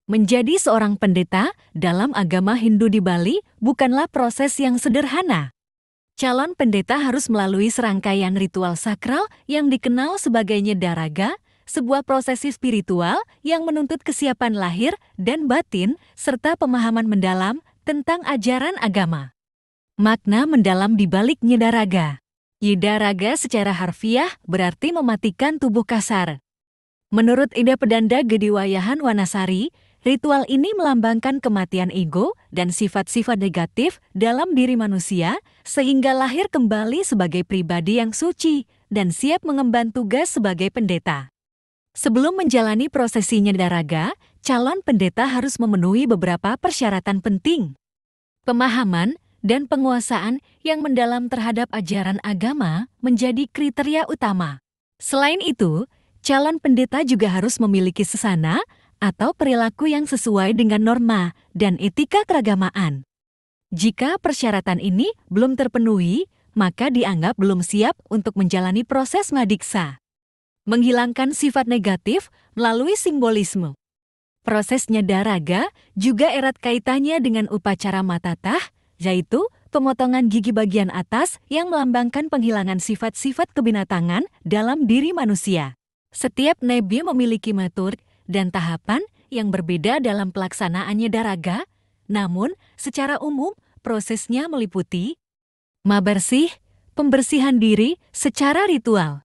Menjadi seorang pendeta dalam agama Hindu di Bali bukanlah proses yang sederhana. Calon pendeta harus melalui serangkaian ritual sakral yang dikenal sebagai Nyedaraga, sebuah prosesi spiritual yang menuntut kesiapan lahir dan batin serta pemahaman mendalam tentang ajaran agama. Makna mendalam di balik Nyedaraga. Nyedaraga secara harfiah berarti mematikan tubuh kasar. Menurut Ida Pedanda Gediwayahan Wanasari, ritual ini melambangkan kematian ego dan sifat-sifat negatif dalam diri manusia sehingga lahir kembali sebagai pribadi yang suci dan siap mengemban tugas sebagai pendeta. Sebelum menjalani prosesi Nyedaraga, calon pendeta harus memenuhi beberapa persyaratan penting. Pemahaman dan penguasaan yang mendalam terhadap ajaran agama menjadi kriteria utama. Selain itu, calon pendeta juga harus memiliki sesana atau perilaku yang sesuai dengan norma dan etika keagamaan. Jika persyaratan ini belum terpenuhi, maka dianggap belum siap untuk menjalani proses madiksa. Menghilangkan sifat negatif melalui simbolisme. Proses Nyedaraga juga erat kaitannya dengan upacara matatah, yaitu pemotongan gigi bagian atas yang melambangkan penghilangan sifat-sifat kebinatangan dalam diri manusia. Setiap nebi memiliki metode dan tahapan yang berbeda dalam pelaksanaan Nyedaraga, namun secara umum prosesnya meliputi mabersih, pembersihan diri secara ritual,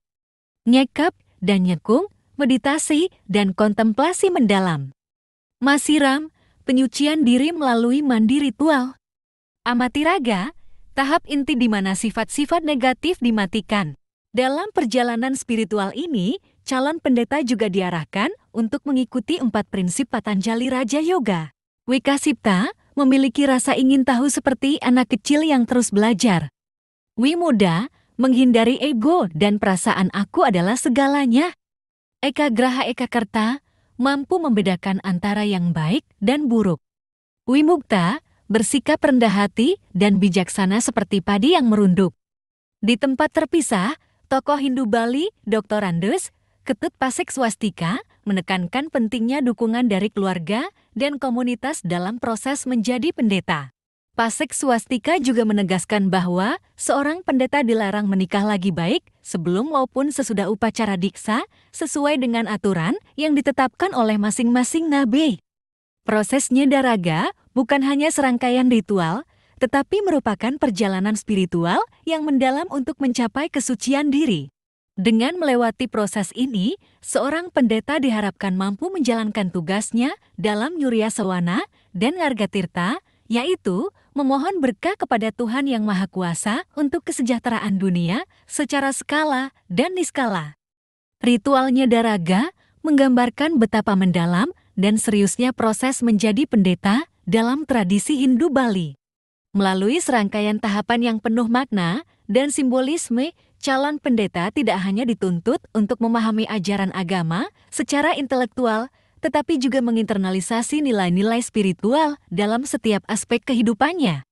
nyekap dan nyekung, meditasi dan kontemplasi mendalam, masiram, penyucian diri melalui mandi ritual, amatiraga, tahap inti di mana sifat-sifat negatif dimatikan. Dalam perjalanan spiritual ini, calon pendeta juga diarahkan untuk mengikuti 4 prinsip Patanjali Raja Yoga. Wikasipta memiliki rasa ingin tahu seperti anak kecil yang terus belajar. Wimoda menghindari ego dan perasaan aku adalah segalanya. Ekagraha Ekakarta mampu membedakan antara yang baik dan buruk. Wimukta bersikap rendah hati dan bijaksana seperti padi yang merunduk. Di tempat terpisah, tokoh Hindu Bali, Dr. Andes, Ketut Pasek Swastika, menekankan pentingnya dukungan dari keluarga dan komunitas dalam proses menjadi pendeta. Pasek Swastika juga menegaskan bahwa seorang pendeta dilarang menikah lagi baik sebelum maupun sesudah upacara diksa sesuai dengan aturan yang ditetapkan oleh masing-masing nabi. Proses Nyedaraga bukan hanya serangkaian ritual, tetapi merupakan perjalanan spiritual yang mendalam untuk mencapai kesucian diri. Dengan melewati proses ini, seorang pendeta diharapkan mampu menjalankan tugasnya dalam Nyurya Sawana dan Ngargatirta, yaitu memohon berkah kepada Tuhan Yang Maha Kuasa untuk kesejahteraan dunia secara skala dan niskala. Ritual Nyedaraga menggambarkan betapa mendalam dan seriusnya proses menjadi pendeta dalam tradisi Hindu Bali. Melalui serangkaian tahapan yang penuh makna dan simbolisme, calon pendeta tidak hanya dituntut untuk memahami ajaran agama secara intelektual, tetapi juga menginternalisasi nilai-nilai spiritual dalam setiap aspek kehidupannya.